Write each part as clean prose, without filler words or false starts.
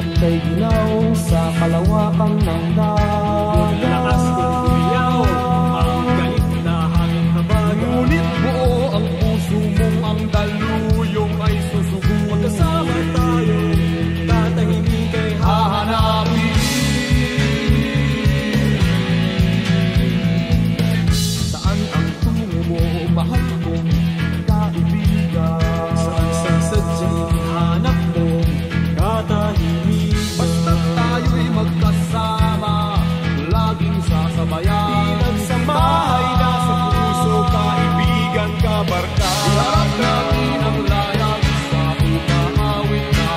Bantay ginaw sa kalawakan ng dagat. Lakas kong kumiyaw ang galit na hangin na bagat. Ngunit buo ang puso mong ang daluyong ay susugo. Magkasama tayo, tatahimik ay hahanapin. Saan ang tungo mo, mahal kong kaibigan? saan sa sadyang hanap mo, katahimik. Basta tayo'y magkasama, laging sasabayan. Pinagsamahay na sa puso, kaibigan, kabarka. Iharap natin ang layag sa umahawit na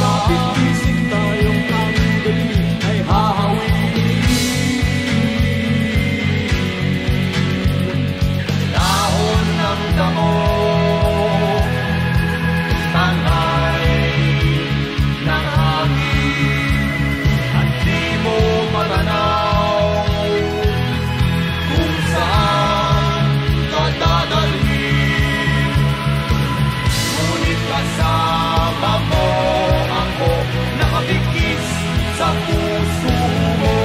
Kapit isip tayong ang galing ay hahawin. Dahon ng damo, tangay ng hangin, at di mo matanaw kung saan ka dadalhin. Ngunit kasama mo ako, nakabigis sa puso mo.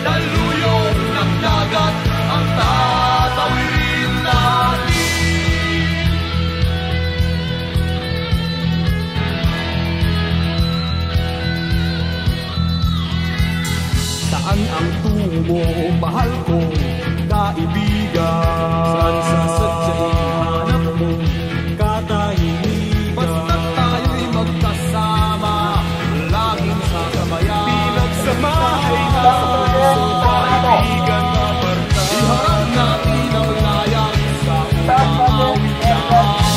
Daluyong ng dagat ang tatawirin natin. Saan ang tungo mo, mahal kong kaibigan? saan sa sadyang hanap mo, katahimik. Basta tayo'y magkasama, laging sasabayan. Pinagsamahay na sa puso, kaibigan, kabarka. Iharap natin ang layag sa umahawit na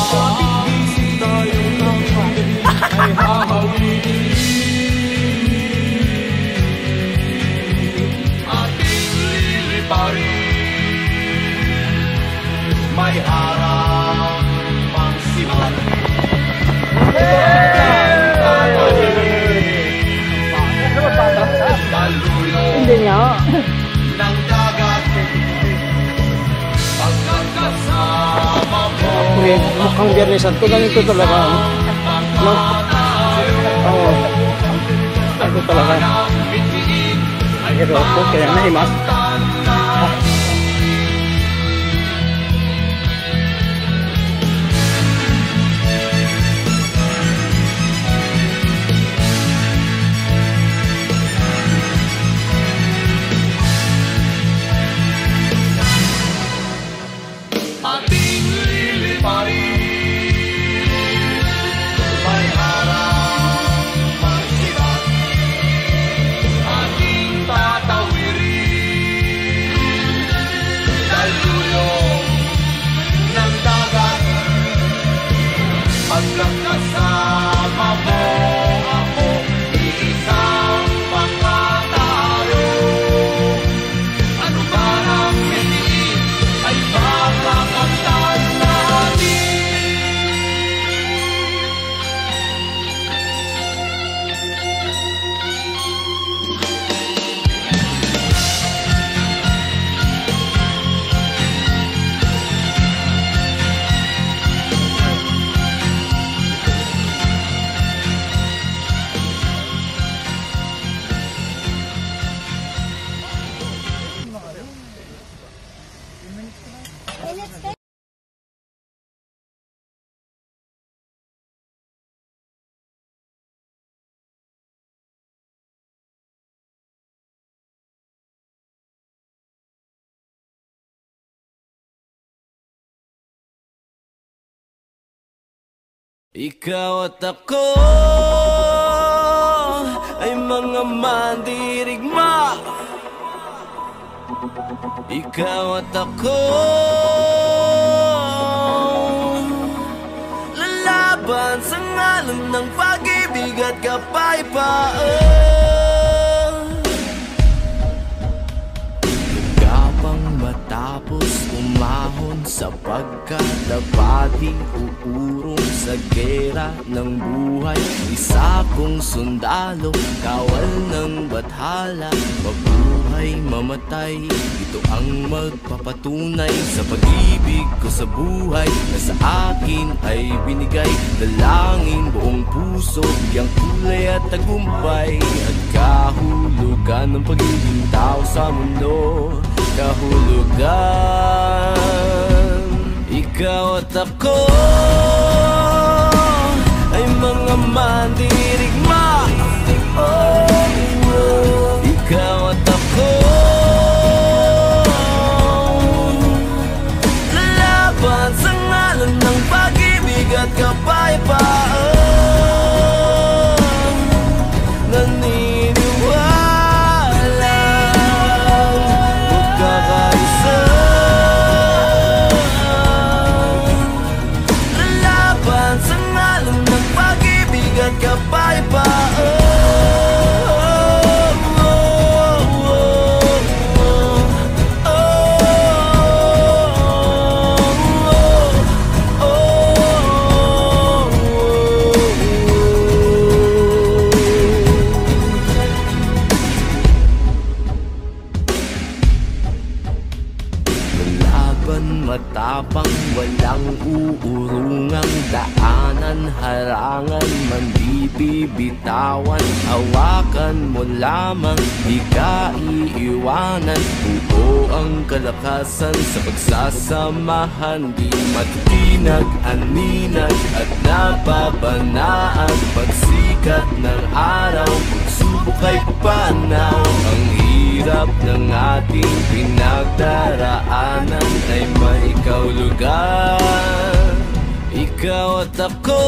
Kapit isip tayong ang galing ay hahawin. Ating liliparin, may harap pang sibat. Hindi niya. Ng dagat, pagkakasama mo. Mukhang Biyernes Santo, ganito talaga. No? Oo. Ito talaga. Pero ako, kaya nahimas. Ating liliparin, may harap pang sibat. Ating tatawirin, daluyong ng dagat. Pagkakasama mo ako, iisang pagkatalo. Ano man ang hindi ay makakasal natin. Ikaw at ako ay mga mandirigma. Ikaw at ako lalaban sa ngalan ng pag-ibig at kapayapaan. Gapang matapos umahon sa pagkatabati, uurong sa gera ng buhay. Isa kong sundalo, kawal ng bathala, mabuhay mamatay. Ito ang magpapatunay sa pag-ibig ko sa buhay na sa akin ay binigay. Dalangin buong puso puso, biyang kulay at tagumpay, at kahulugan ng pagiging tao sa mundo. Kahulugan, ikaw at ako ay mga mandirigma. Ikaw at ako lalaban sa ngalan ng pag-ibig at kapayapaan. Naniniwala magkakaisa, lalaban sa ngalan ng pag-ibig at kapayapaan. Matapang, walang uurungang daanan, harangan man di bibitawan. Hawakan mo lamang, di ka iiwanan. Buo ang kalakasan sa pagsasamahan, di matitinag, aninag at napapanaan. Pagsikat ng araw, pagsubok ay papanaw. Ang hirap ng ating pinagdaraanan ay may kahulugan. Ikaw at ako